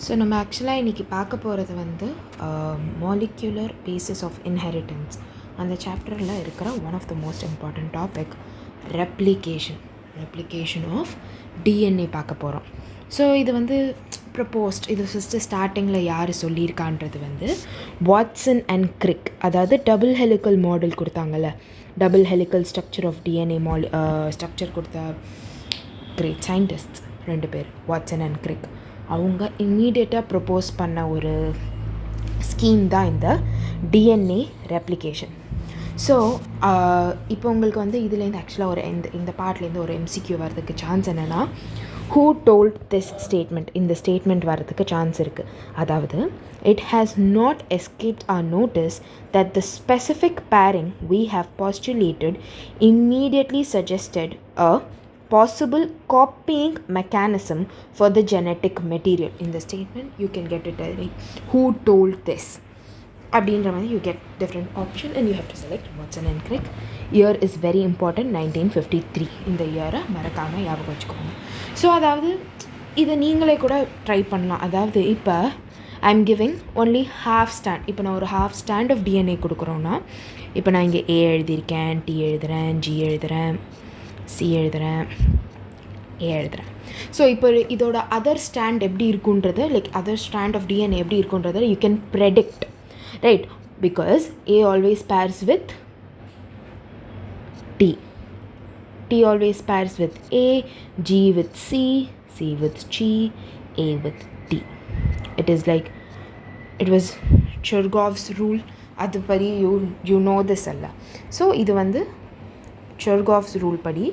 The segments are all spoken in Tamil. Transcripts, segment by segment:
ஸோ நம்ம ஆக்சுவலாக இன்றைக்கி பார்க்க போகிறது வந்து மாலிக்யூலர் பேசிஸ் ஆஃப் இன்ஹெரிட்டன்ஸ். அந்த சாப்டரில் இருக்கிற one of the most important topic replication of DNA பார்க்க போகிறோம். ஸோ இது வந்து இது ஃபஸ்ட்டு ஸ்டார்டிங்கில் யார் சொல்லியிருக்கான்றது வந்து வாட்சன் அண்ட் கிரிக், அதாவது டபுள் ஹெலிக்கல் மாடல் கொடுத்தாங்கல்ல, double helical structure of DNA structure கொடுத்த கிரேட் சயின்டிஸ்ட் 2 பேர், வாட்சன் அண்ட் கிரிக். அவங்க இம்மீடியட்டாக ப்ரொப்போஸ் பண்ண ஒரு ஸ்கீம் தான் இந்த டிஎன்ஏ ரெப்ளிகேஷன். ஸோ இப்போ உங்களுக்கு வந்து இதுலேருந்து ஆக்சுவலாக இந்த பார்ட்லேருந்து ஒரு எம்சிக்யூ வர்றதுக்கு சான்ஸ் என்னென்னா, ஹூ டோல்ட் திஸ் ஸ்டேட்மெண்ட், இந்த ஸ்டேட்மெண்ட் வர்றதுக்கு சான்ஸ் இருக்குது. அதாவது it has not escaped our notice that the specific pairing we have postulated immediately suggested a possible copying mechanism for the genetic material. In the statement you can get it like who told this அப்படின்ற மாதிரி you get different option and you have to select Watson and Crick. Year is very important, 1953. இந்த இயரை மறக்காமல் ஞாபகம் வச்சுக்கோங்க. ஸோ அதாவது இதை நீங்களே கூட ட்ரை பண்ணலாம். அதாவது இப்போ I am giving only half stand. இப்போ நான் ஒரு ஹாஃப் ஸ்டாண்ட் ஆஃப் டிஎன்ஏ கொடுக்குறோன்னா, இப்போ நான் இங்கே ஏ எழுதியிருக்கேன், டி எழுதுகிறேன், ஜி எழுதுகிறேன், சி எழுதுகிறேன், ஏ எழுதுகிறேன். ஸோ இப்போ இதோட அதர் ஸ்டாண்ட் எப்படி இருக்குன்றது, like other strand of DNA எப்படி இருக்குன்றதை you can predict, right? Because A always pairs with T, T always pairs with A, G with C, C with G, A with T. It is like, it was Chergov's rule. அது படி you know this அல்ல. ஸோ இது வந்து Chergov's rule படி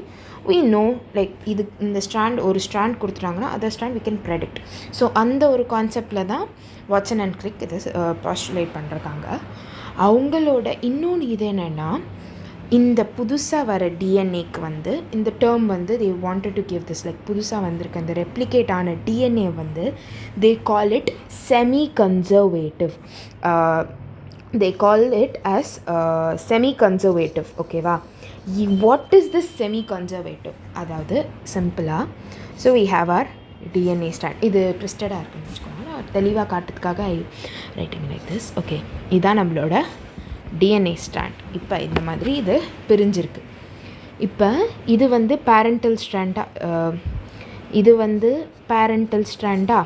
we know, like இது இந்த ஸ்ட்ராண்ட் ஒரு ஸ்ட்ராண்ட் கொடுத்துட்டாங்கன்னா other strand we can predict. So அந்த ஒரு கான்செப்டில் தான் வாட்சன் அண்ட் கிரிக் இதை பாஸ்டுலேட் பண்ணுறாங்க. அவங்களோட இன்னொன்று இது என்னென்னா, இந்த புதுசாக வர டிஎன்ஏக்கு வந்து இந்த டேர்ம் வந்து they wanted to give this, like புதுசாக வந்திருக்க இந்த ரெப்ளிகேட் ஆன டிஎன்ஏ வந்து they call it semi-conservative. They call it as semi-conservative. ஓகேவா? What is this semi-conservative? அதாவது சிம்பிளாக, so we have our DNA stand. இது ட்விஸ்டடாக இருக்குன்னு வச்சுக்கோங்க, நான் தெளிவாக காட்டுறதுக்காக ரைட்டிங் லைக் திஸ். ஓகே, இதுதான் நம்மளோட டிஎன்ஏ ஸ்ட்ராண்ட். இப்போ இந்த மாதிரி இது பிரிஞ்சிருக்கு. இப்போ இது வந்து பேரண்டல் ஸ்ட்ராண்டாக, இது வந்து பேரண்டல் ஸ்ட்ராண்டாக.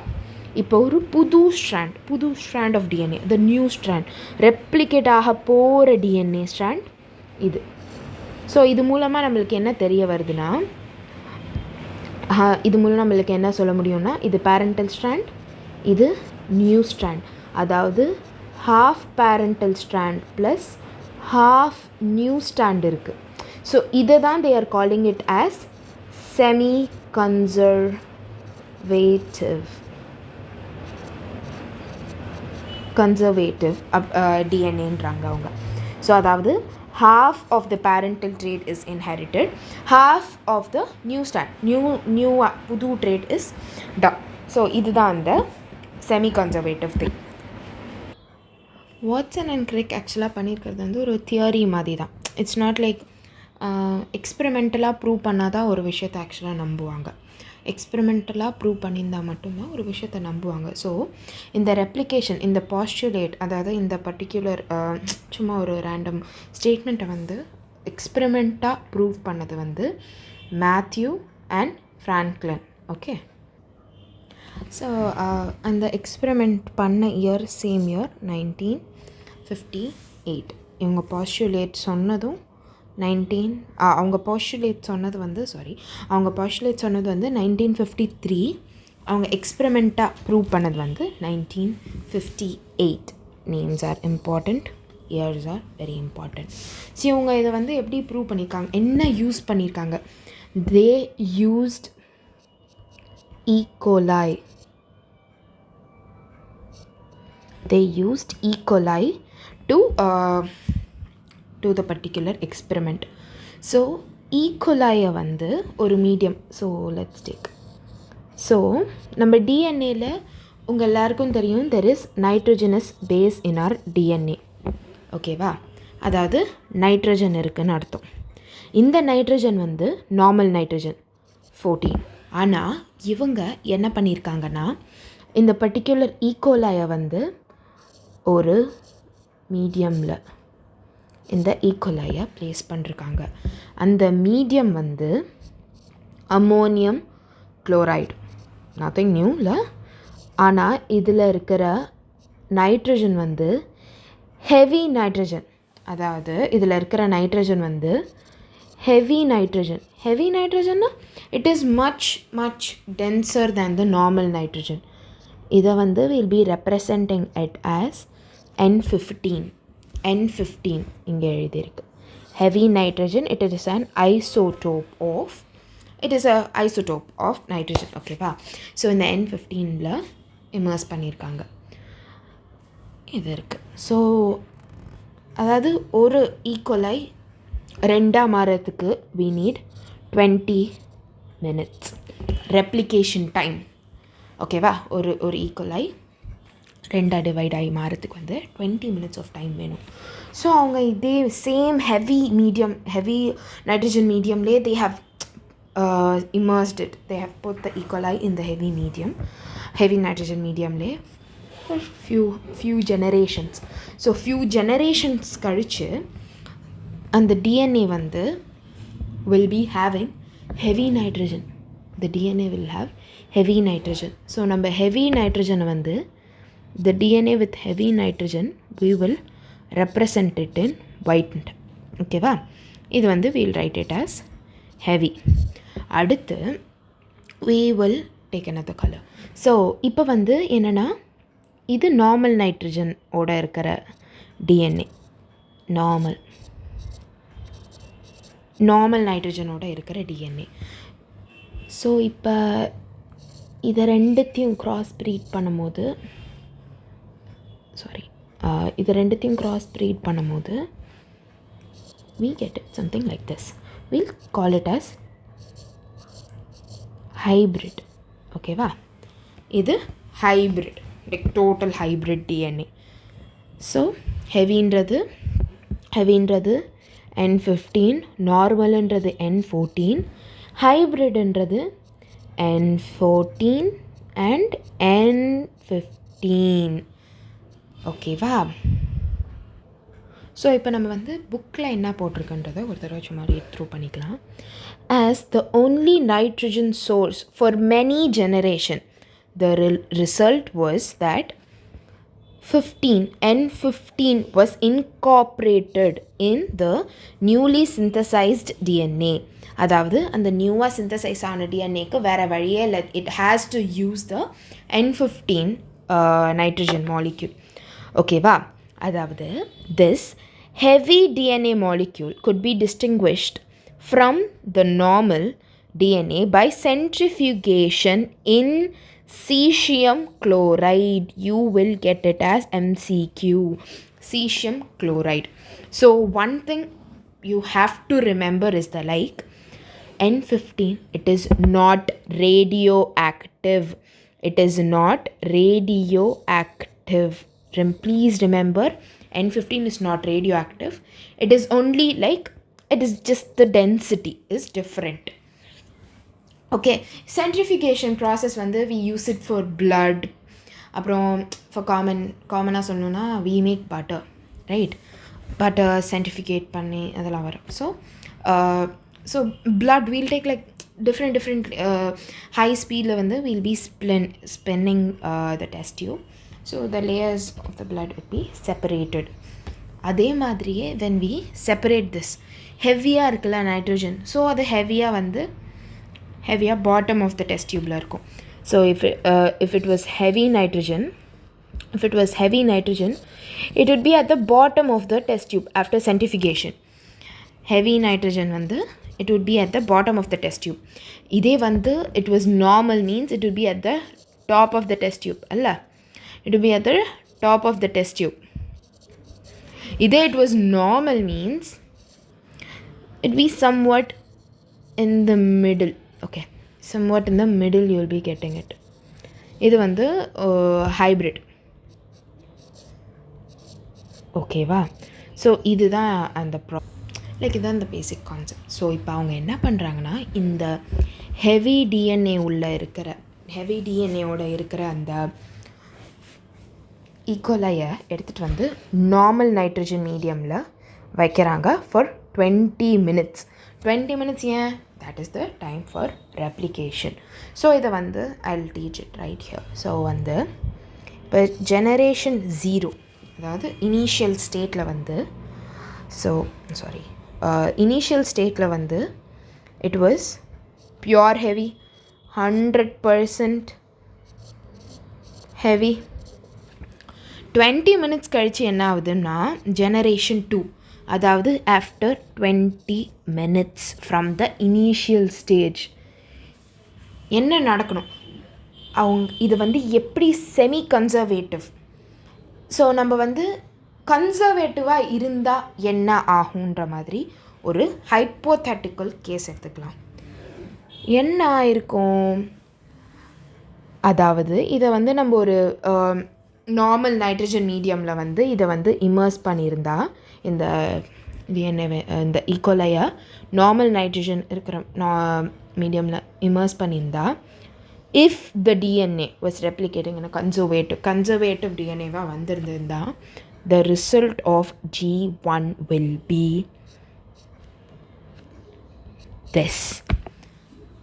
இப்போ ஒரு புது strand of DNA, the new strand, replicate ஆக போகிற டிஎன்ஏ ஸ்ட்ராண்ட் இது. ஸோ இது மூலமாக நம்மளுக்கு என்ன தெரிய வருதுன்னா, இது மூலம் நம்மளுக்கு என்ன சொல்ல முடியும்னா, இது பேரண்டல் ஸ்ட்ராண்ட், இது நியூ ஸ்ட்ராண்ட். அதாவது half parental strand plus half new strand இருக்குது. ஸோ இதை தான் they are calling it as conservative டிஎன்ஏன்றாங்க அவங்க. ஸோ அதாவது half of the parental trait is inherited, half of the new strand, new புது trait is done. ஸோ இதுதான் அந்த semi-conservative thing. வாட்சன் அண்ட் கிரிக் ஆக்சுவலாக பண்ணியிருக்கிறது வந்து ஒரு தியரி மாதிரி தான். இட்ஸ் நாட் லைக் எக்ஸ்பெரிமெண்டலாக ப்ரூவ் பண்ணால் தான் ஒரு விஷயத்தை ஆக்சுவலாக நம்புவாங்க. எக்ஸ்பெரிமெண்டலாக ப்ரூவ் பண்ணியிருந்தால் மட்டும்தான் ஒரு விஷயத்தை நம்புவாங்க. ஸோ இந்த ரெப்ளிகேஷன், இந்த பாஸ்டுலேட், அதாவது இந்த பர்டிகுலர் சும்மா ஒரு ரேண்டம் ஸ்டேட்மெண்ட்டை வந்து எக்ஸ்பெரிமெண்ட்டாக ப்ரூவ் பண்ணது வந்து Matthew and Franklin. Okay, so அந்த எக்ஸ்பெரிமெண்ட் பண்ண இயர் சேம் இயர் 1958. இவங்க பாஸ்டுலேட் சொன்னதும் அவங்க பாஸ்டுலேட் சொன்னது வந்து 1953. அவங்க எக்ஸ்பெரிமெண்ட்டாக ப்ரூவ் பண்ணது வந்து 1958. Names R important, years are very important. So இவங்க இதை வந்து எப்படி ப்ரூவ் பண்ணியிருக்காங்க, என்ன யூஸ் பண்ணியிருக்காங்க? தே used E. coli. They used E. coli to the particular experiment. So E. coli வந்து ஒரு medium. So let's take, so நம்ம டிஎன்ஏல உங்கள் எல்லாருக்கும் தெரியும் there is nitrogenous base in our DNA. ஓகேவா? அதாவது நைட்ரஜன் இருக்குதுன்னு அர்த்தம். இந்த நைட்ரஜன் வந்து நார்மல் நைட்ரஜன் 14. ஆனால் இவங்க என்ன பண்ணியிருக்காங்கன்னா, இந்த பர்டிகுலர் ஈகோலாயை வந்து ஒரு மீடியமில் இந்த ஈகோலாயை ப்ளேஸ் பண்ணிருக்காங்க. அந்த மீடியம் வந்து அம்மோனியம் குளோரைடு, நத்திங் நியூ இல்லை. ஆனால் இதில் இருக்கிற நைட்ரஜன் வந்து ஹெவி நைட்ரஜன். அதாவது இதில் இருக்கிற நைட்ரஜன் வந்து ஹெவி நைட்ரஜன். ஹெவி நைட்ரஜன்னா it is much denser than the normal nitrogen. இதை வந்து will be representing it as N15. N15 இங்கே எழுதியிருக்கு. Heavy nitrogen, it is an isotope of nitrogen. ஓகேவா? ஸோ இந்த N15ல் இமர்ஸ் பண்ணியிருக்காங்க. இது இருக்குது. ஸோ அதாவது ஒரு ஈக்குவலை ரெண்டாக மாறத்துக்கு we need 20 minutes replication time. ஓகேவா? ஒரு ஈக்குவலை ரெண்டாக டிவைட் ஆகி மாறத்துக்கு வந்து 20 minutes ஆஃப் டைம் வேணும். ஸோ அவங்க இதே சேம் ஹெவி நைட்ரஜன் மீடியம்லேயே they have immersed it. They have put the E. coli in the heavy nitrogen mediumலே for few generations. So few generations கழிச்சு அந்த DNA வந்து will be having heavy nitrogen. The DNA will have heavy nitrogen. So நம்ம heavy nitrogen வந்து the DNA with heavy nitrogen we will represent it in white. ஓகேவா? இது வந்து we'll write it as heavy. அடுத்து we will take another color. So இப்போ வந்து என்னென்னா இது நார்மல் நைட்ரஜன் ஓட இருக்கிற டிஎன்ஏ, நார்மல் நைட்ரஜனோட இருக்கிற டிஎன்ஏ. ஸோ இப்போ இதை ரெண்டுத்தையும் கிராஸ் ப்ரீட் பண்ணும்போது we get it something like this. We'll call it as hybrid. ஓகேவா? இது hybrid, like total hybrid DNA. So ஹெவின்றது N15, நார்மல்ன்றது N14, ஹைப்ரிட்ன்றது N14 and N15. ஓகேவா? ஸோ இப்போ நம்ம வந்து புக்கில் என்ன போட்டிருக்குன்றதை ஒரு தடவை சும்மா ரீட் த்ரூ பண்ணிக்கலாம். As the only nitrogen source for many generation, the result was that N15 was incorporated in the newly synthesized DNA. அதாவது அந்த நியூவாக சிந்தசைஸ் ஆன டிஎன்ஏக்கு வேறு வழியே இல்லை, it has to use the N15 nitrogen molecule. ஓகேவா? அதாவது this heavy DNA molecule could be distinguished from the normal DNA by centrifugation in cesium chloride. You will get it as MCQ, cesium chloride. So one thing you have to remember is the N15, it is not radioactive. Please remember, N15 is not radioactive. It is only it is just the density is different. Okay, centrifugation process வந்து we use it for blood. அப்புறம் for காமனாக சொல்லணுன்னா we make butter, right? butter centrifugate பண்ணி அதெல்லாம் வரும். So blood we'll take different high speedல வந்து we'll be spinning the test tube. So the layers of the blood will be separated. அதே மாதிரியே when we separate this ஹெவியாக இருக்குல்ல நைட்ரஜன், ஸோ அது ஹெவியாக பாட்டம் ஆஃப் த டெஸ்ட் டியூப்பில் இருக்கும். So if it was heavy nitrogen, it would be at the bottom of the test tube after centrifugation. Heavy nitrogen it would be at the bottom of the test tube. இதே it was normal means it would be at the top of the test tube அல்ல, it would be at the top of the test tube. இதே it was normal means it will be somewhat in the middle. Okay, somewhat in the middle you will be getting it. இது hybrid. ஓகேவா? ஸோ இதுதான் அந்த இதுதான் இந்த பேசிக் கான்செப்ட். ஸோ இப்போ அவங்க என்ன பண்ணுறாங்கன்னா இந்த ஹெவி டிஎன்ஏ உள்ளே இருக்கிற ஹெவி டிஎன்ஏவோட இருக்கிற அந்த ஈகோலையை எடுத்துகிட்டு வந்து நார்மல் நைட்ரஜன் மீடியமில் வைக்கிறாங்க ஃபார் 20 minutes. 20 minutes ஏன்? That is the time for replication. So இதை வந்து I will teach it right here. So வந்து இப்போ ஜெனரேஷன் 0, அதாவது இனிஷியல் ஸ்டேட்டில் வந்து இனிஷியல் ஸ்டேட்டில் வந்து it was pure heavy, 100% heavy. 20 minutes கழித்து என்ன ஆகுதுன்னா ஜெனரேஷன் 2, அதாவது after 20 minutes from the initial stage என்ன நடக்கணும்? இது வந்து எப்படி செமி கன்சர்வேட்டிவ். ஸோ நம்ம வந்து கன்சர்வேட்டிவாக இருந்தால் என்ன ஆகுன்ற மாதிரி ஒரு ஹைப்போதெட்டிக்கல் கேஸ் எடுத்துக்கலாம். என்ன ஆயிருக்கும்? அதாவது இதை வந்து நம்ம ஒரு நார்மல் நைட்ரஜன் மீடியமில் வந்து இதை வந்து இமர்ஸ் பண்ணியிருந்தா, இந்த டிஎன்ஏ இந்த ஈகோலையை நார்மல் நைட்ரஜன் இருக்கிற மீடியமில் இமர்ஸ் பண்ணியிருந்தா, if the DNA was replicating in a conservative DNA-வா வந்திருந்தா, the result of G1 will be this.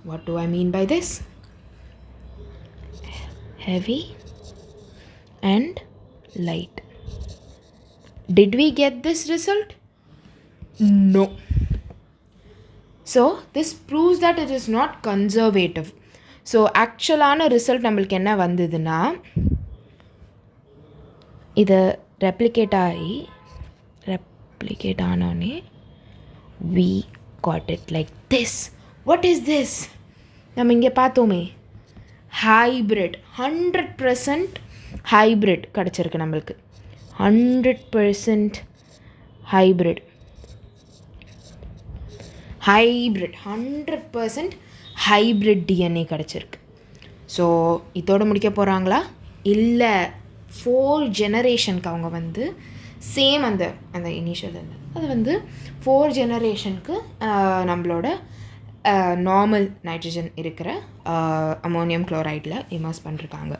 What do I mean by this? Heavy and light. Did we get this result? No. So this proves that it is not conservative. So ஆக்சுவலான ரிசல்ட் நம்மளுக்கு என்ன வந்ததுன்னா, இதை ரெப்ளிகேட் ஆனோடனே we got it like this. What is this? நம்ம இங்கே பார்த்தோமே, ஹைப்ரிட், 100% ஹைப்ரிட் கிடச்சிருக்கு நம்மளுக்கு. 100% ஹைப்ரிட் 100% ஹைப்ரிட் டிஎன்ஏ கிடச்சிருக்கு. ஸோ இதோடு முடிக்க போகிறாங்களா? இல்லை, 4 ஜெனரேஷனுக்கு அவங்க வந்து சேம் அந்த இனிஷியல் அது வந்து 4 ஜெனரேஷனுக்கு நம்மளோட நார்மல் நைட்ரஜன் இருக்கிற அமோனியம் குளோரைடில் இமர்ஸ் பண்ணிருக்காங்க.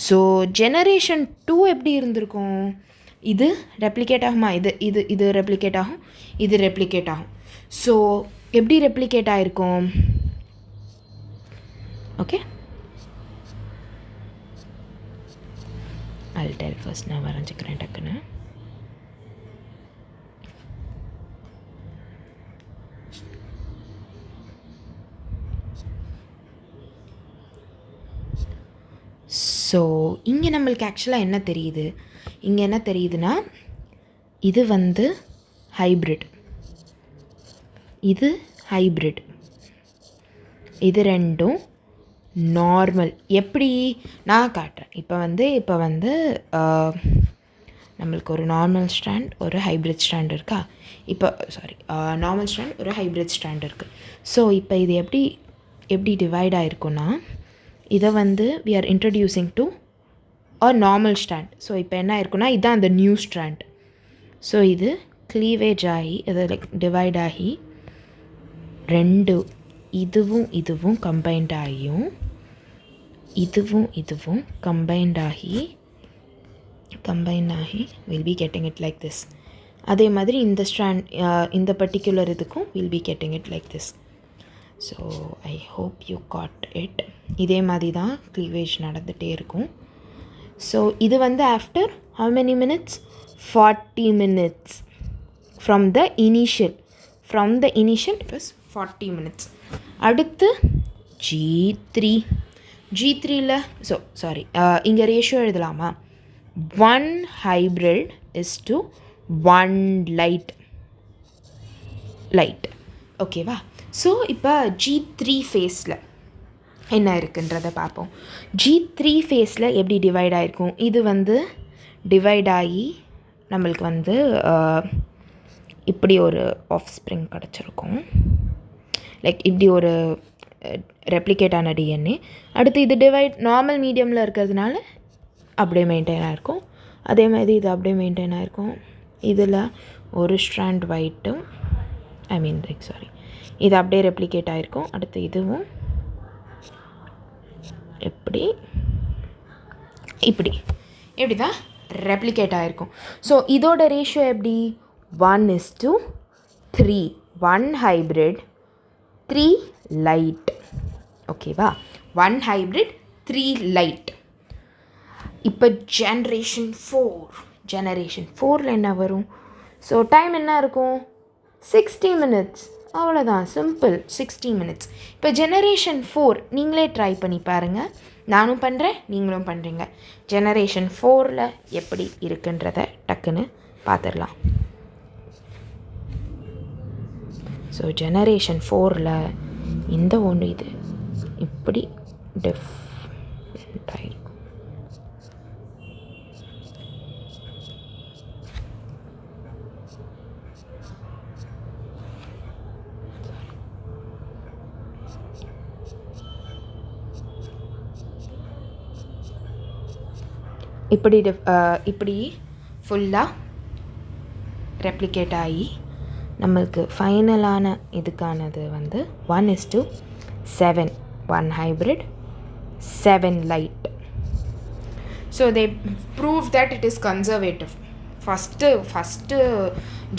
ஸோ ஜெனரேஷன் 2 எப்படி இருந்திருக்கும்? இது ரெப்ளிகேட் ஆகுமா? இது ரெப்ளிகேட் ஆகும், இது ரெப்ளிகேட் ஆகும். ஸோ எப்படி ரெப்ளிகேட் ஆகிருக்கும்? Okay, I'll tell first. நான் வரைஞ்சிக்கிறேன் டக்குன்னு. ஸோ இங்கே நம்மளுக்கு ஆக்சுவலாக என்ன தெரியுது? இங்கே என்ன தெரியுதுன்னா, இது வந்து ஹைப்ரிட், இது ஹைப்ரிட், இது ரெண்டும் நார்மல். எப்படி நான் காட்டுறேன். இப்போ வந்து நம்மளுக்கு ஒரு நார்மல் ஸ்ட்ராண்ட், ஒரு ஹைப்ரிட் ஸ்ட்ராண்ட் இருக்கா? நார்மல் ஸ்ட்ராண்ட், ஒரு ஹைப்ரிட் ஸ்ட்ராண்ட் இருக்குது. ஸோ இப்போ இது எப்படி டிவைட் ஆகிருக்குன்னா, இதை வந்து we are introducing to a normal strand. So இப்போ என்ன ஆயிருக்குன்னா, இதுதான் அந்த நியூ ஸ்ட்ராண்ட். ஸோ இது க்ளீவேஜ் ஆகி, இது லைக் டிவைட் ஆகி, இதுவும் கம்பைன்ட் ஆகியும், இதுவும் கம்பைன்ட் ஆகி will be getting it like this. அதே மாதிரி இந்த ஸ்ட்ராண்ட், இந்த பர்டிகுலர் இதுக்கும் will be getting it like this. So I hope you got it. இதே மாதிரி தான் க்ளீவேஜ் நடந்துகிட்டே இருக்கும். ஸோ இது வந்து after how many minutes? 40 minutes from the initial it was 40 minutes. அடுத்து G3ல இங்கே ரேஷியோ எழுதலாமா? 1 hybrid is to 1 light. ஓகேவா? ஸோ இப்போ G3 ஃபேஸில் என்ன இருக்குன்றதை பார்ப்போம். G3 ஃபேஸில் எப்படி டிவைட் ஆகிருக்கும்? இது வந்து டிவைட் ஆகி நம்மளுக்கு வந்து இப்படி ஒரு ஆஃப் ஸ்ப்ரிங் கிடச்சிருக்கும். லைக் இப்படி ஒரு ரெப்ளிகேட் ஆன டிஎன்ஏ. அடுத்து இது டிவைட் நார்மல் மீடியமில் இருக்கிறதுனால அப்படியே மெயின்டைன் ஆகிருக்கும். அதே மாதிரி இது அப்படியே மெயின்டைன் ஆகிருக்கும். இதில் ஒரு ஸ்ட்ராண்ட் ஒயிட்டும் இது அப்படியே ரெப்ளிகேட் ஆகிருக்கும். அடுத்து இதுவும் இப்படி இப்படி தான் ரெப்ளிகேட் ஆகிருக்கும். ஸோ இதோட ரேஷியோ எப்படி? 1:3. 1 ஹைப்ரிட் 3 லைட். ஓகேவா? 1 ஹைப்ரிட் 3 லைட். இப்போ ஜென்ரேஷன் 4ல் என்ன வரும்? ஸோ டைம் என்ன இருக்கும்? 60 மினிட்ஸ். அவ்வளோதான், சிம்பிள். 60 மினிட்ஸ். இப்போ ஜெனரேஷன் 4 நீங்களே ட்ரை பண்ணி பாருங்கள். நானும் பண்ணுறேன், நீங்களும் பண்ணுறீங்க. ஜெனரேஷன் 4ல் எப்படி இருக்குன்றத டக்குன்னு பார்த்துடலாம். ஸோ ஜெனரேஷன் 4ல் இந்த ஒன்று இது இப்படி டிஃப்ரெண்ட் ஆகிருக்கும். இப்படி ஃபுல்லாக ரெப்ளிகேட் ஆகி நம்மளுக்கு ஃபைனலான இதுக்கானது வந்து 1:7. 1 hybrid 7 light. So they prove that it is conservative. First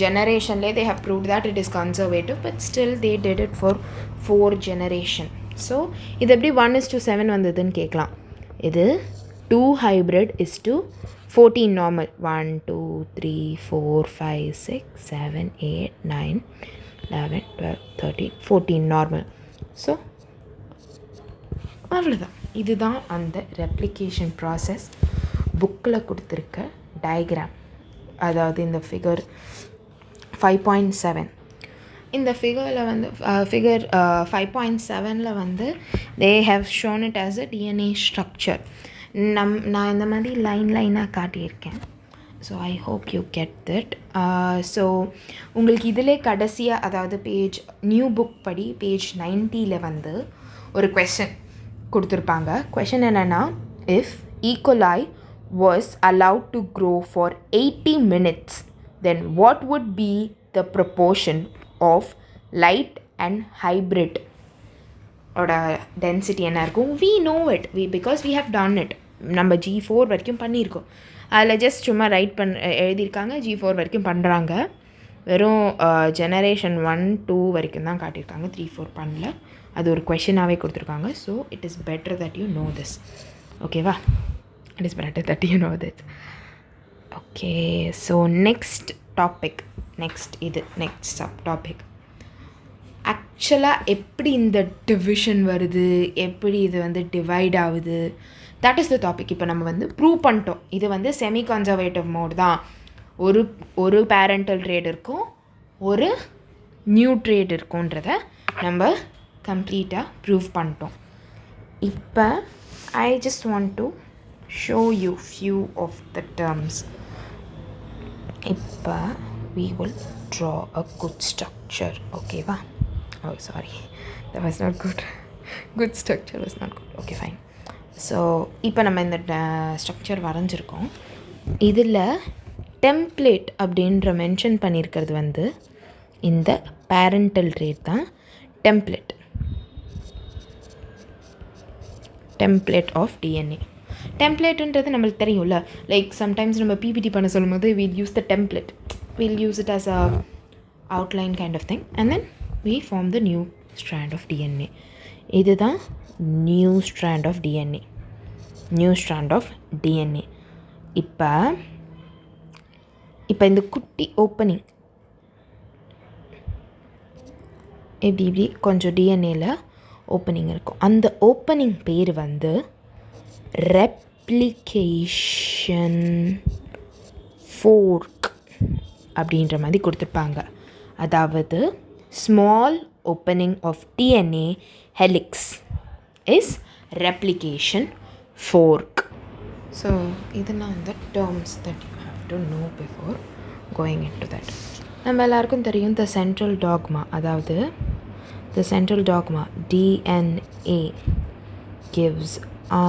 ஜெனரேஷன்லேயே they have proved that it is conservative, but still they did it for 4 generation. So இது எப்படி 1:7 வந்ததுன்னு கேட்கலாம். இது 2 hybrid is to 14 normal. 1 2 3 4 5 6 7 8 9 11 12 13 14 normal. So அவ்வளோதான். இதுதான் அந்த ரெப்ளிகேஷன் ப்ராசஸ். புக்கில் கொடுத்துருக்க டயக்ராம், அதாவது இந்த ஃபிகர் 5.7. இந்த ஃபிகரில் வந்து ஃபிகர் 5.7ல் வந்து they have shown it as a DNA structure. நான் இந்த மாதிரி லைனாக காட்டியிருக்கேன். So I hope you get that. So உங்களுக்கு இதிலே கடைசியாக, அதாவது நியூ புக் படி பேஜ் 90ல் வந்து ஒரு கொஷின் கொடுத்துருப்பாங்க. கொஷின் என்னென்னா, if E coli was allowed to grow for 80 minutes, then what would be the proportion of light and hybrid ஓட டென்சிட்டி என்ன இருக்கும்? we know it, because we have done it. நம்ம G4 வரைக்கும் பண்ணியிருக்கோம். அதில் ஜஸ்ட் சும்மா எழுதியிருக்காங்க, G4 வரைக்கும் பண்ணுறாங்க. வெறும் ஜெனரேஷன் 1 2 வரைக்கும் தான் காட்டியிருக்காங்க, 3 4 பண்ணல. அது ஒரு கொஷினாகவே கொடுத்துருக்காங்க. So it is better that you know this. ஓகேவா? It is better that you know this. Okay, so next sub topic ஆக்சுவலாக எப்படி இந்த டிவிஷன் வருது, எப்படி இது வந்து டிவைட் ஆகுது, தட் இஸ் த டாபிக். இப்போ நம்ம வந்து ப்ரூவ் பண்ணிட்டோம் இது வந்து செமி கன்சர்வேட்டிவ் மோட் தான். ஒரு பேரண்டல் ட்ரேட் இருக்கும், ஒரு நியூ ட்ரேட் இருக்குன்றத நம்ம கம்ப்ளீட்டாக ப்ரூவ் பண்ணிட்டோம். இப்போ I just want to show you few of the terms. இப்போ we will draw a good structure. ஓகேவா? Oh, sorry, that was not good. Good structure was not good. Okay, fine. So இப்போ நம்ம இந்த ஸ்ட்ரக்சர் வரைஞ்சிருக்கோம். இதில் டெம்ப்ளேட் அப்படின்ற மென்ஷன் பண்ணியிருக்கிறது வந்து இந்த பேரண்டல் ரேட் தான் டெம்ப்ளேட் ஆஃப் டிஎன்ஏ. டெம்ப்ளேட்டுன்றது நம்மளுக்கு தெரியும்ல, லைக் சம்டைம்ஸ் நம்ம பிபிடி பண்ண சொல்லும் போது we'll use the template. We'll use it as a outline kind of thing, and then we form the new strand of DNA. இதுதான் new strand of DNA. இப்போ இந்த குட்டி ஓப்பனிங் இப்படி கொஞ்சம் டிஎன்ஏல ஓப்பனிங் இருக்கும். அந்த ஓப்பனிங் பேர் வந்து ரெப்ளிகேஷன் ஃபோர்க் அப்படின்ற மாதிரி கொடுத்துருப்பாங்க. அதாவது small opening of DNA helix is replication fork. So இதெல்லாம் the terms that you have to know before going into that. நம்ம எல்லாருக்கும் தெரியும் the central dogma, அதாவது the central dogma DNA gives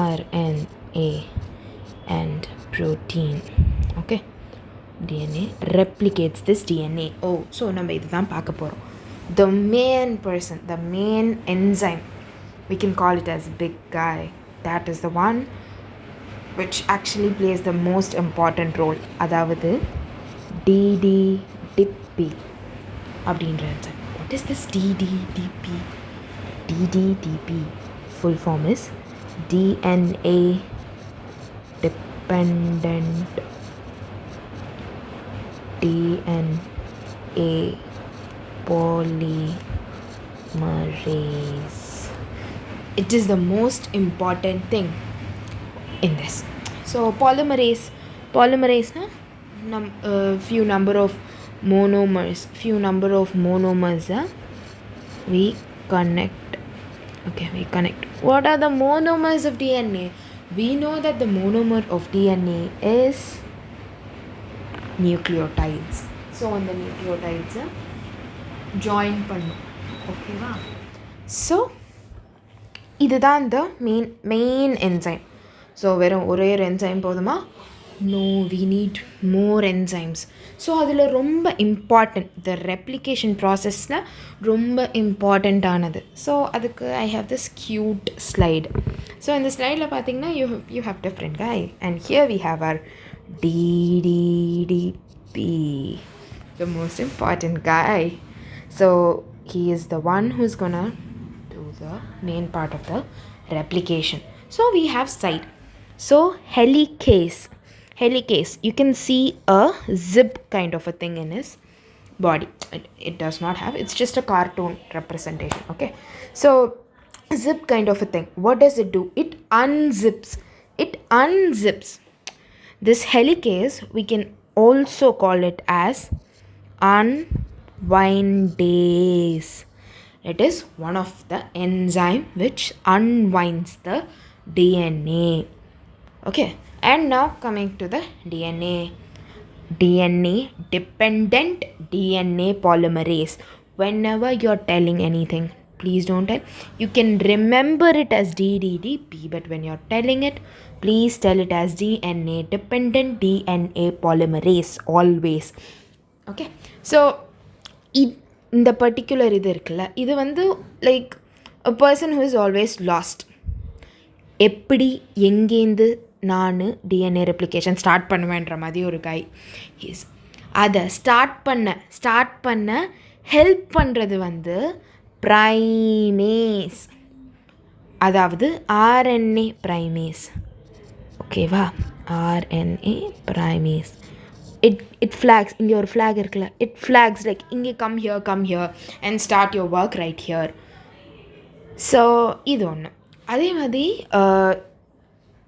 RNA and protein. Okay, DNA replicates this DNA. So நம்ம இதுதான் பார்க்க போகிறோம். The main person, the main enzyme, we can call it as big guy. that is the one which actually plays the most important role. அதாவது DDDP அப்படின்ற enzyme. What is this DDDP? DDDP full form is DNA dependent DNA polymerase. It is the most important thing in this. So polymerase na few number of monomers we connect. What are the monomers of DNA? We know that the monomer of DNA is nucleotides. So on the nucleotides join பண்ணும். ஓகேவா? So இதுதான் the main enzyme. So வெறும் ஒரே ஒரு enzyme போதுமா? No, we need more enzymes. So அதில் ரொம்ப important, the replication processல ரொம்ப important ஆனது. So அதுக்கு I have this cute slide. So இந்த slideல பார்த்தீங்கன்னா you have different guy, and here we have our DDDP, the most important guy. So he is the one who's gonna do the main part of the replication. So we have side. So helicase, you can see a zip kind of a thing in his body. It does not have, it's just a cartoon representation. Okay, so zip kind of a thing. What does it do? It unzips. This helicase, we can also call it as unwindase. It is one of the enzyme which unwinds the DNA. Okay, and now coming to the DNA dependent DNA polymerase. Whenever you're telling anything, please don't tell, you can remember it as DDDP, but when you're telling it, please tell it as DNA dependent DNA polymerase always. Okay, so இந்த பர்டிகுலர் இது இருக்குல்ல, இது வந்து like a person who is always lost. எப்படி எங்கேருந்து நான் டிஎன்ஏ ரெப்ளிகேஷன் ஸ்டார்ட் பண்ணுவேன்ற மாதிரி ஒரு கை இஸ். அதை ஸ்டார்ட் பண்ண ஹெல்ப் பண்ணுறது வந்து ப்ரைமேஸ், அதாவது ஆர்என்ஏ ப்ரைமேஸ். ஓகேவா? RNA primase. It flags, இங்கே ஒரு ஃப்ளாக் இருக்குல்ல, it flags like இங்கே come here and start your work right here. So இது ஒன்று. அதே மாதிரி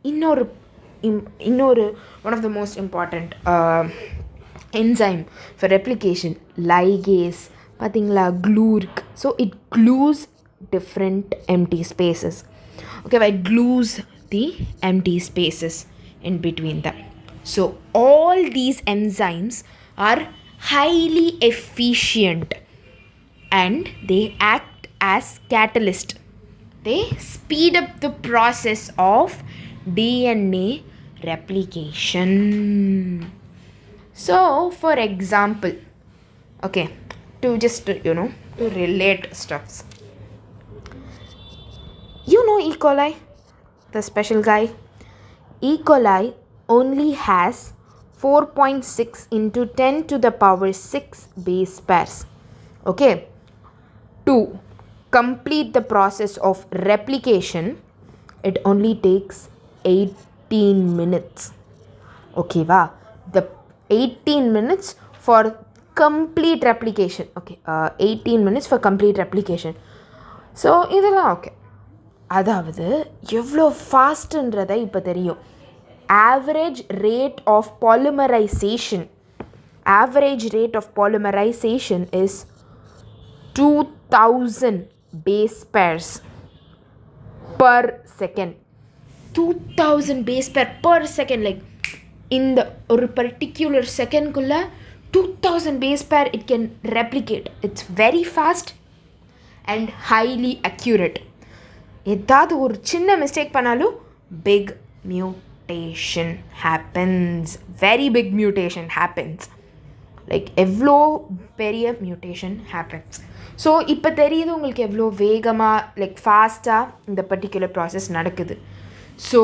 இன்னொரு one of the most important enzyme for replication, ligase. பார்த்தீங்களா? glue இருக்கு. So it glues different empty spaces. Okay, it glues the empty spaces in between them. So all these enzymes are highly efficient and they act as catalyst. They speed up the process of DNA replication. So for example, okay, to relate stuffs. You know E. coli, the special guy? E. coli only has 4.6 into 10 to the power 6 base pairs. Okay, to complete the process of replication, it only takes 18 minutes. Okay, wow. The 18 minutes for complete replication. Okay, 18 minutes for complete replication. So இதெல்லாம் ஓகே. அதாவது எவ்வளோ ஃபாஸ்ட்ன்றதை இப்போ தெரியும். Average rate of polymerization is 2000 base pairs per second. 2000 base pair per second. Like in the ஒரு particular second குள்ள 2000 base pair it can replicate. It's very fast and highly accurate. ஏதாவது ஒரு சின்ன மிஸ்டேக் பண்ணாலும் big mutation happens. Very big mutation happens. Like எவ்வளோ பெரிய mutation happens. ஸோ இப்போ தெரியுது உங்களுக்கு எவ்வளோ வேகமாக லைக் ஃபாஸ்ட்டாக இந்த பர்டிகுலர் ப்ராசஸ் நடக்குது. ஸோ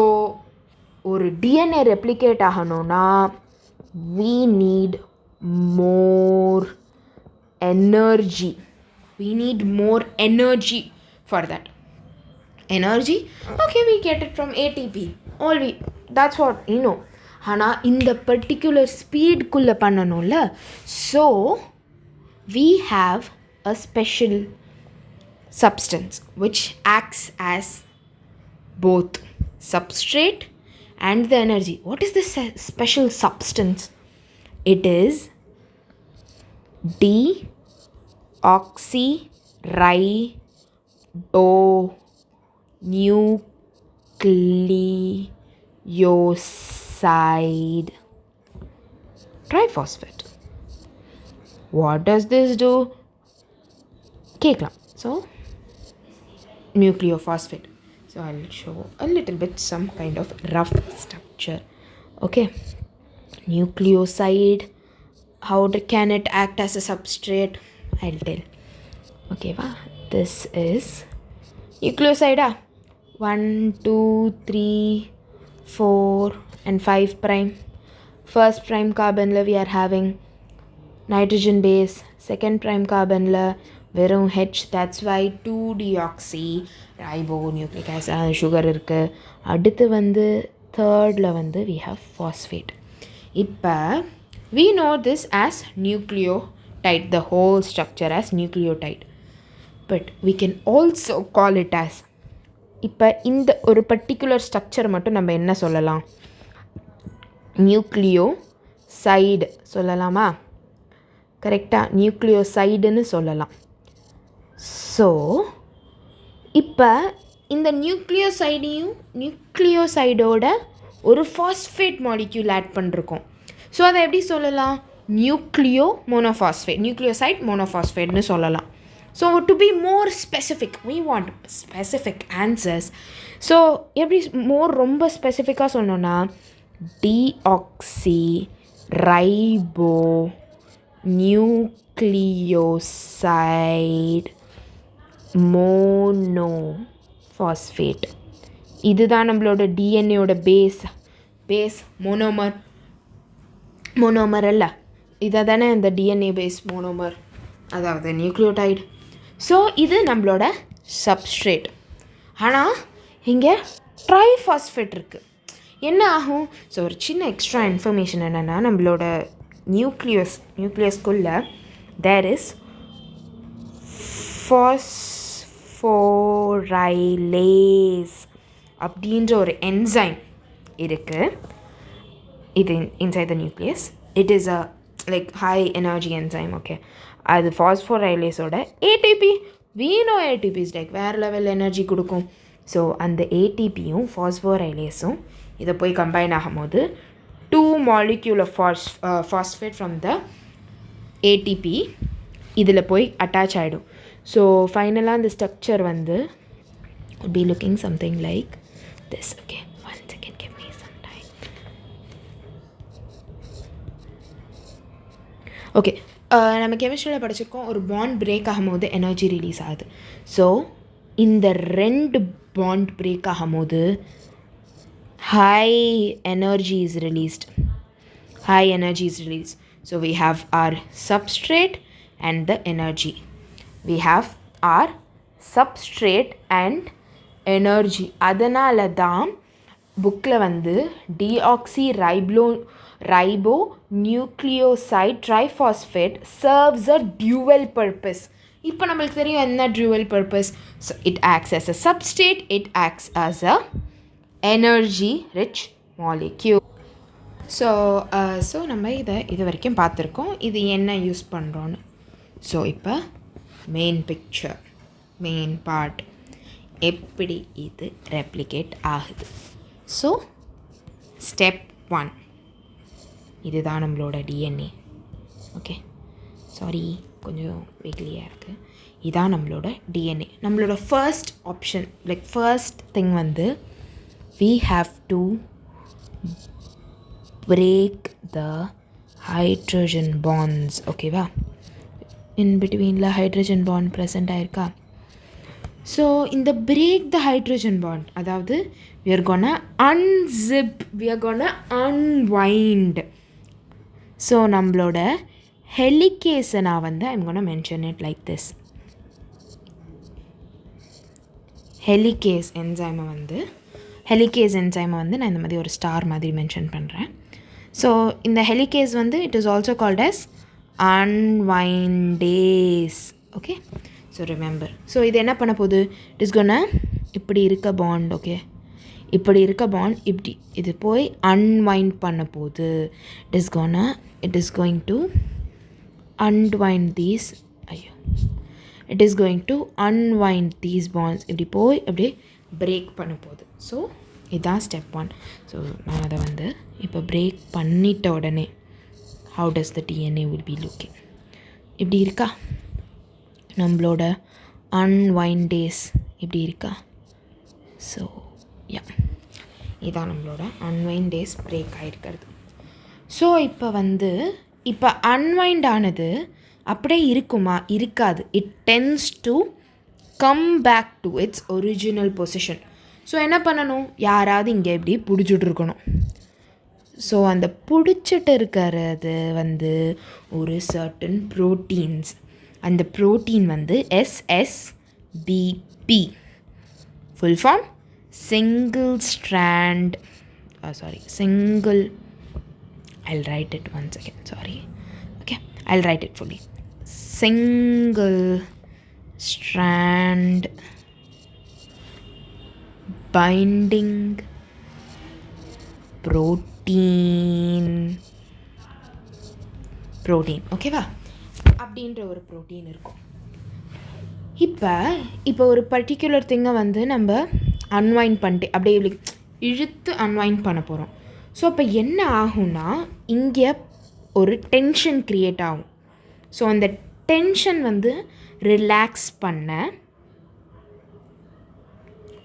ஒரு டிஎன்ஏ ரெப்ளிகேட் ஆகணும்னா we need more energy. We need more energy for that. Energy, okay, we get it from ATP. That's what you know. ஆனால் இந்த பர்டிகுலர் ஸ்பீட்குள்ளே பண்ணணும்ல, so we have a special substance which acts as both substrate and the energy. What is this special substance? It is deoxyribonucleoside triphosphate. What does this do? கேட்கலாம். So nucleophosphate. So I'll show a little bit some kind of rough structure. Okay, nucleoside, how can it act as a substrate? I'll tell. Okay, this is nucleoside. 1 2 3 4 and 5 prime. First prime carbon we are having nitrogen base. Second prime carbon வெறும் H. that's why 2-deoxyribonucleic acid sugar இருக்கு. அடுத்து தேர்டில் we have phosphate. இப்போ we know this as nucleotide, the whole structure as nucleotide, but we can also call it as, இப்போ இந்த ஒரு பர்டிகுலர் ஸ்ட்ரக்சர் மட்டும் நம்ம என்ன சொல்லலாம்? நியூக்ளியோசைடு சொல்லலாமா? கரெக்டாக நியூக்ளியோசைடுன்னு சொல்லலாம். ஸோ இப்போ இந்த நியூக்ளியோசைடோட ஒரு ஃபாஸ்ஃபேட் மாலிக்யூல் ஆட் பண்ணிருக்கோம். ஸோ அதை எப்படி சொல்லலாம்? நியூக்ளியோசைட் மோனோஃபாஸ்ஃபேட்னு சொல்லலாம். So to be more specific, we want specific answers. So எப்படி ரொம்ப ஸ்பெசிஃபிக்காக சொன்னோன்னா deoxyribonucleoside மோனோஃபாஸ்ஃபேட். இதுதான் நம்மளோட டிஎன்ஏயோட பேஸ் மோனோமர் அல்ல, இதை தானே இந்த டிஎன்ஏ பேஸ் மோனோமர், அதாவது நியூக்ளியோடைடு. ஸோ இது நம்மளோட சப்ஸ்ட்ரேட். ஆனால் இங்கே ட்ரைஃபாஸ்ஃபேட் இருக்குது. என்ன ஆகும்? ஸோ ஒரு சின்ன எக்ஸ்ட்ரா இன்ஃபர்மேஷன் என்னென்னா, நம்மளோட நியூக்ளியஸ்குள்ளே தேர் இஸ் ஃபாஸ்ஃபோரைலேஸ் அப்படின்ற ஒரு என்சைம் இருக்குது. இது inside the nucleus. It is a like high energy enzyme. Okay, அது ஃபாஸ்ஃபோரைலேஸோட ஏடிபி. வீணோ ஏடிபிஸ் லைக் வேறு லெவல் எனர்ஜி கொடுக்கும். ஸோ அந்த ஏடிபியும் ஃபாஸ்ஃபோரைலேஸும் இதை போய் கம்பைன் ஆகும்போது 2 molecule of phosphate from the ATP இதில் போய் அட்டாச் ஆகிடும். ஸோ ஃபைனலாக அந்த structure would be looking something like this. Okay, one second, give me some time. Okay, நம்ம கெமிஸ்ட்ரியில் படிச்சிருக்கோம், ஒரு பாண்ட் பிரேக் ஆகும்போது எனர்ஜி ரிலீஸ் ஆகுது. ஸோ இந்த 2 பாண்ட் பிரேக் ஆகும்போது high energy is released. So we have our substrate and the energy. We have our substrate and energy. அதனால தான் புக்கில் deoxyribonucleoside triphosphate serves a dual purpose. இப்போ நம்மளுக்கு தெரியும் என்ன dual purpose. So it acts as a substrate, it acts as a energy rich molecule. So நம்ம இது வரைக்கும் பார்த்துருக்கோம், இது என்ன யூஸ் பண்ணுறோன்னு. ஸோ இப்போ மெயின் பார்ட் எப்படி இது ரெப்ளிகேட் ஆகுது. ஸோ ஸ்டெப் 1, இதுதான் நம்மளோட டிஎன்ஏ. ஓகே, சாரி கொஞ்சம் வெகுலியாக இருக்குது. இதான் நம்மளோட டிஎன்ஏ. நம்மளோட first option like first thing we have to break the hydrogen bonds. Okay va, in between la hydrogen bond present ஆயிருக்கா? ஸோ இந்த பிரேக் த ஹைட்ரஜன் பாண்ட், அதாவது we are gonna unzip, we are gonna unwind. So நம்மளோட ஹெலிகேஸை நான் வந்து I'm gonna mention it like this. Helicase என்சைமை வந்து நான் இந்த மாதிரி ஒரு ஸ்டார் மாதிரி மென்ஷன் பண்ணுறேன். ஸோ இந்த ஹெலிகேஸ் வந்து it is also called as unwindase. Okay, so remember. So இது என்ன பண்ண போகுது, இட் இஸ் கோனா இப்படி இருக்க பாண்ட், ஓகே, இப்படி இருக்க பாண்ட் இப்படி இது போய் அன்வைண்ட் பண்ண போகுது. It is going to unwind these, ஐயோ, it is going to unwind these bonds, இப்படி போய் அப்படியே பிரேக் பண்ண போகுது. ஸோ இதுதான் ஸ்டெப் 1. ஸோ நான் அதை வந்து இப்போ பிரேக் பண்ணிட்ட உடனே how does the DNA will be looking, இப்படி இருக்கா நம்மளோட அன்வைண்ட் டேஸ், இப்படி இருக்கா. ஸோ யா, இதான் நம்மளோட அன்வைண்ட் டேஸ் பிரேக் ஆகிருக்கிறது. ஸோ இப்போ அன்வைண்ட் ஆனது அப்படியே இருக்குமா, இருக்காது. It tends to come back to its original position. So என்ன பண்ணணும், யாராவது இங்கே இப்படி பிடிச்சிட்ருக்கணும். ஸோ அந்த பிடிச்சிட்டு இருக்கிறது வந்து ஒரு சர்டன் ப்ரோட்டீன்ஸ். அந்த ப்ரோட்டீன் வந்து SSBP, full form single strand, I'll write it once again, sorry. Okay, I'll write it fully. Single strand binding protein, ஓகேவா, அப்படின்ற ஒரு ப்ரோட்டீன் இருக்கும். இப்போ ஒரு பர்டிகுலர் திங்கை வந்து நம்ம அன்வைண்ட் பண்ணிட்டு அப்படியே இழுத்து அன்வைண்ட் பண்ண போகிறோம். ஸோ அப்போ என்ன ஆகும்னா, இங்கே ஒரு டென்ஷன் க்ரியேட் ஆகும். ஸோ அந்த டென்ஷன் வந்து ரிலாக்ஸ் பண்ண,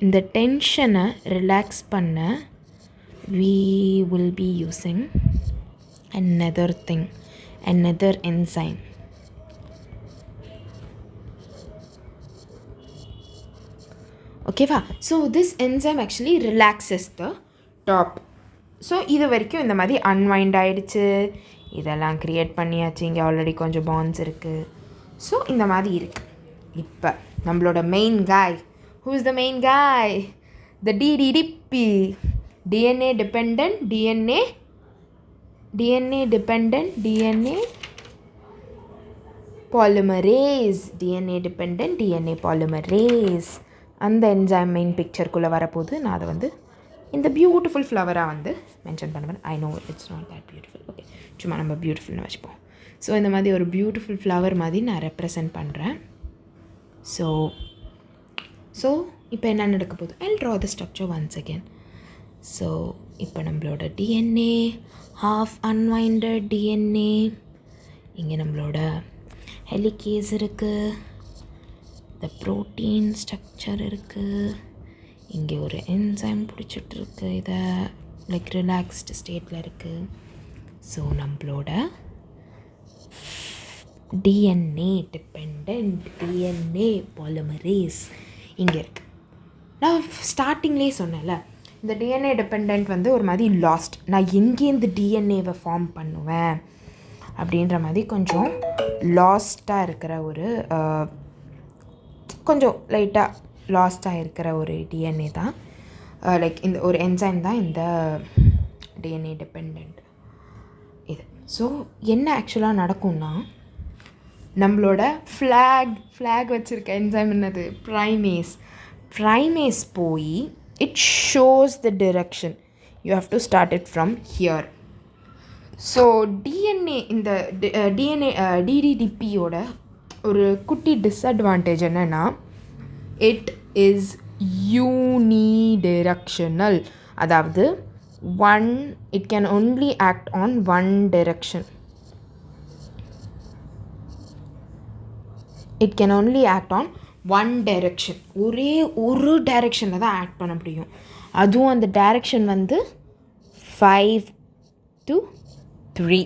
இந்த டென்ஷனை ரிலாக்ஸ் பண்ண we will be using another enzyme. ஓகேவா. So this enzyme actually relaxes the top. So இது வரைக்கும் இந்த மாதிரி அன்வைண்ட் ஆகிடுச்சு, இதெல்லாம் க்ரியேட் பண்ணியாச்சு, இங்கே ஆல்ரெடி கொஞ்சம் பாண்ட்ஸ் இருக்குது. ஸோ இந்த மாதிரி இருக்குது. இப்போ நம்மளோட மெயின் காய், ஹூ இஸ் த மெயின் காய், த DDDP, DNA dependent DNA polymerase. அந்த என்சைம் மெயின் பிக்சருக்குள்ளே வரப்போது. நான் அதை வந்து இந்த பியூட்டிஃபுல் ஃப்ளவராக வந்து மென்ஷன் பண்ணுவேன். I know it's not that beautiful, okay, சும்மா நம்ம பியூட்டிஃபுல்னு வச்சுப்போம். ஸோ இந்த மாதிரி ஒரு பியூட்டிஃபுல் ஃப்ளவர் மாதிரி நான் ரெப்ரசன்ட் பண்ணுறேன். ஸோ இப்போ என்ன நடக்க போகுது, I'll draw the structure once again. So இப்போ நம்மளோட DNA, half unwinded DNA, இங்கே நம்மளோட ஹெலிகேஸ் இருக்குது, த ப்ரோட்டீன் ஸ்ட்ரக்சர் இருக்குது, இங்கே ஒரு என்சைம் பிடிச்சிட்ருக்கு, இதை லைக் ரிலாக்ஸ்டு ஸ்டேட்டில் இருக்குது. ஸோ நம்மளோட DNA பாலிமரேஸ் இங்கே இருக்குது. நான் ஸ்டார்டிங்லேயே சொன்னேன்ல, இந்த DNA டிபெண்ட் வந்து ஒரு மாதிரி லாஸ்ட், நான் எங்கேருந்து டிஎன்ஏவை ஃபார்ம் பண்ணுவேன் அப்படின்ற மாதிரி கொஞ்சம் லாஸ்ட்டாக இருக்கிற ஒரு கொஞ்சம் லைட்டாக லாஸ்ட்டாக இருக்கிற ஒரு டிஎன்ஏ தான், லைக் இந்த ஒரு என்சைம் தான் இந்த DNA டிபெண்ட் இது. ஸோ என்ன ஆக்சுவலாக நடக்கும்னா, நம்மளோட ஃப்ளாக் வச்சுருக்க என்சைம் என்னது, ப்ரைமேஸ் போய் it shows the direction. You have to start it from here. So DNA இந்த DDDPயோட ஒரு குட்டி டிஸ்அட்வான்டேஜ் என்னென்னா, இட் இஸ் யூனிடிரெக்ஷனல். அதாவது it can only act on one direction. ஒரே ஒரு டைரெக்ஷனில் தான் ஆக்ட் பண்ண முடியும். அதுவும் அந்த டைரெக்ஷன் வந்து 5 to 3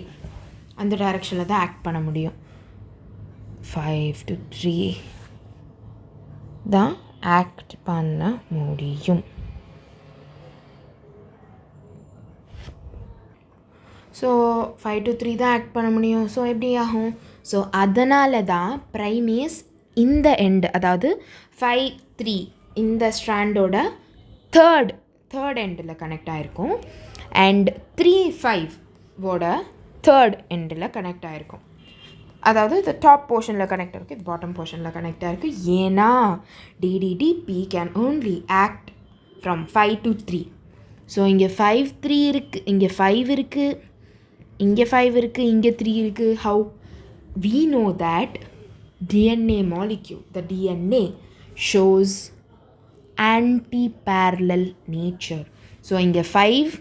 அந்த டைரெக்ஷனில் தான் ஆக்ட் பண்ண முடியும். 5 to 3 தான் ஆக்ட் பண்ண முடியும். ஸோ 5 to 3 தான் ஆக்ட் பண்ண முடியும். ஸோ எப்படி ஆகும்? ஸோ அதனால தான் ப்ரைமேஸ் இந்த எண்டு, அதாவது 5 3 இந்த ஸ்ட்ராண்டோட தேர்ட் எண்டில் கனெக்ட் ஆகிருக்கும். அண்ட் 3 5வோட தேர்ட் எண்டில் கனெக்ட் ஆகிருக்கும். அதாவது இது டாப் போர்ஷனில் கனெக்ட் ஆகிருக்கு, இது பாட்டம் போர்ஷனில் கனெக்ட் ஆகிருக்கு. ஏன்னா DDDP can only act from 5 to 3. So இங்கே 5 3 இருக்குது, இங்கே 5 இருக்குது, இங்கே 5 இருக்குது, இங்கே 3 இருக்குது. How we know that DNA molecule, the DNA shows anti-parallel nature. So இங்கே 5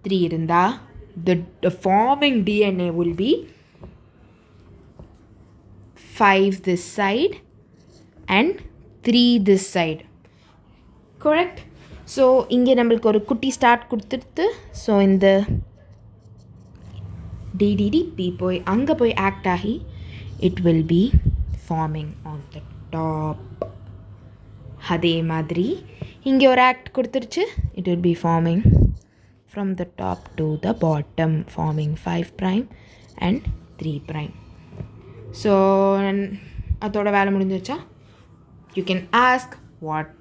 3 இருந்தால் the forming DNA will be 5 this side and 3 this side. Correct? So இங்கே நம்மளுக்கு ஒரு குட்டி ஸ்டார்ட் கொடுத்துட்டு, ஸோ இந்த டிடிடிபி போய் அங்கே போய் ஆக்ட் ஆகி it will be forming on the top. அதே மாதிரி இங்கே ஒரு ஆக்ட் கொடுத்துருச்சு, it will be forming from the top to the bottom, forming 5 prime and 3 prime. So அதோட வேலை முடிஞ்சிச்சா? You can ask what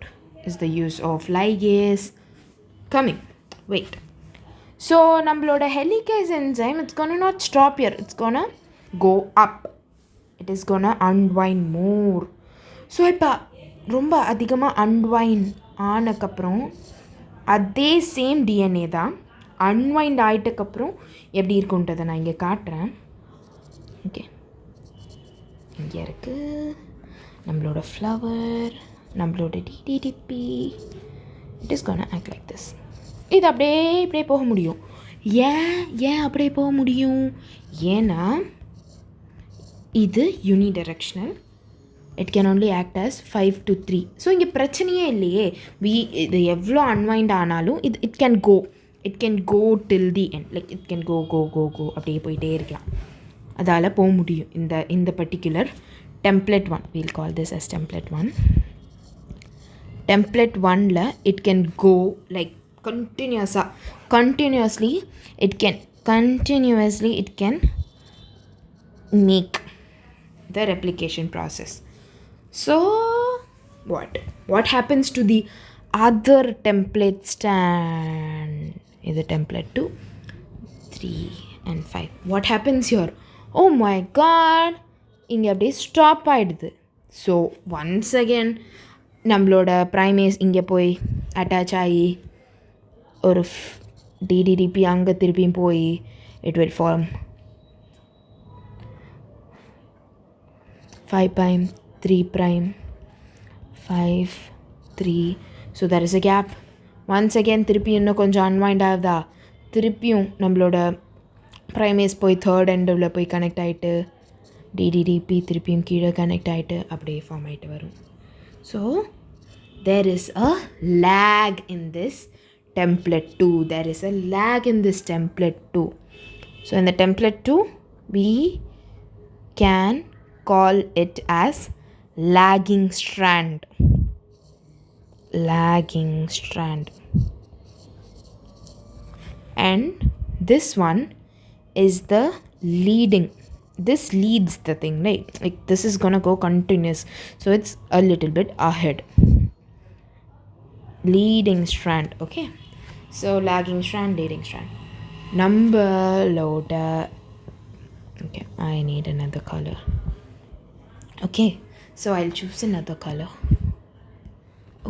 is the use of ligase coming. Wait. So நம்மளோட helicase enzyme, it's gonna not stop here, it's gonna go up, it is gonna unwind more. So இப்போ ரொம்ப அதிகமாக அன்வைண்ட் ஆனக்கப்புறம் அதே சேம் டிஎன்ஏ தான் அன்வைண்ட் ஆகிட்டக்கப்புறம் எப்படி இருக்குன்றதை நான் இங்கே காட்டுறேன். ஓகே, இங்கே இருக்குது நம்மளோட ஃப்ளவர், நம்மளோட DDDP. It is gonna act like this. இது அப்படியே போக முடியும். ஏன் அப்படியே போக முடியும்? ஏன்னா இது unidirectional. It can only act as 5 to 3. So இங்கே பிரச்சனையே இல்லையே. இது எவ்வளோ அன்வைண்ட் ஆனாலும் it can go till the end. Like it can go அப்படியே போயிட்டே இருக்கலாம். அதால் போக முடியும். இந்த particular template 1, we'll call this as template 1. Template 1ல it can go like continuously it can make the replication process. So what happens to the other template stand? Is the template 2 3 and 5. What happens here? Oh my god, இங்கே அப்படியே ஸ்டாப் ஆகிடுது. ஸோ ஒன்ஸ் அகெயின் நம்மளோட ப்ரைமேஸ் இங்கே போய் அட்டாச் ஆகி ஒரு டிடிடிபி அங்கே திருப்பியும் போய் it will form 5 prime 3 prime 5 3. So there is a gap. Once again திருப்பியும் இன்னும் கொஞ்சம் அன்வைண்ட் ஆகுதா, திருப்பியும் நம்மளோட ப்ரைமேஸ் போய் தேர்ட் எண்டில் போய் கனெக்ட் ஆகிட்டு டிடிடிபி திருப்பியும் கீழே கனெக்ட் ஆகிட்டு அப்படியே ஃபார்ம் ஆகிட்டு வரும். So there is a lag in this template 2. There is a lag in this template 2. So in the template 2, we can call it as lagging strand. And this one is the leading. This leads the thing, right? Like this is gonna go continuous, so it's a little bit ahead. Leading strand. Okay, so lagging strand, leading strand. Number loader. Okay, I need another color. Okay, so I'll choose another color.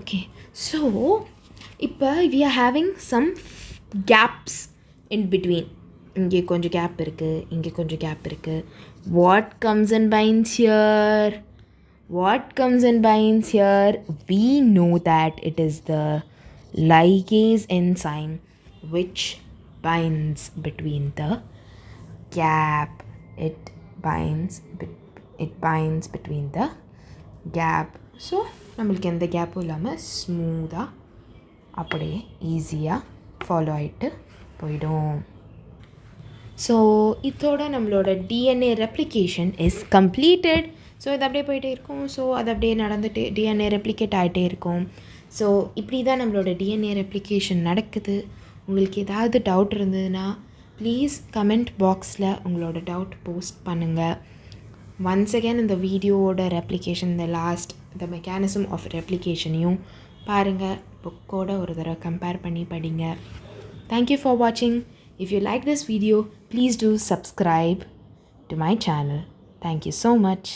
Okay, so இப்போ we are having some gaps in between. இங்கே கொஞ்சம் கேப் இருக்குது, இங்கே கொஞ்சம் கேப் இருக்குது. What comes and binds here? We know that it is the ligase enzyme which binds between the gap. It binds between the gap. So நம்மளுக்கு எந்த கேப்பும் இல்லாமல் ஸ்மூத்தாக அப்படியே ஈஸியாக ஃபாலோ ஆகிட்டு போயிடும். ஸோ இதோட நம்மளோட DNA replication is completed. So இது அப்படியே போயிட்டே இருக்கும். ஸோ அது அப்படியே நடந்துட்டு டிஎன்ஏ ரெப்ளிகேட் ஆகிட்டே இருக்கும். ஸோ இப்படி தான் நம்மளோட டிஎன்ஏ ரெப்ளிகேஷன் நடக்குது. உங்களுக்கு ஏதாவது டவுட் இருந்ததுன்னா ப்ளீஸ் கமெண்ட் பாக்ஸில் உங்களோட டவுட் போஸ்ட் பண்ணுங்கள். ஒன்ஸ் அகேன் இந்த வீடியோவோட ரெப்ளிகேஷன் த மெக்கானிசம் ஆஃப் ரெப்ளிகேஷனையும் பாருங்கள். புக்கோட ஒரு தடவை கம்பேர் பண்ணி படிங்க. தேங்க்யூ ஃபார் வாட்சிங். If you like this video, please do subscribe to my channel. Thank you so much.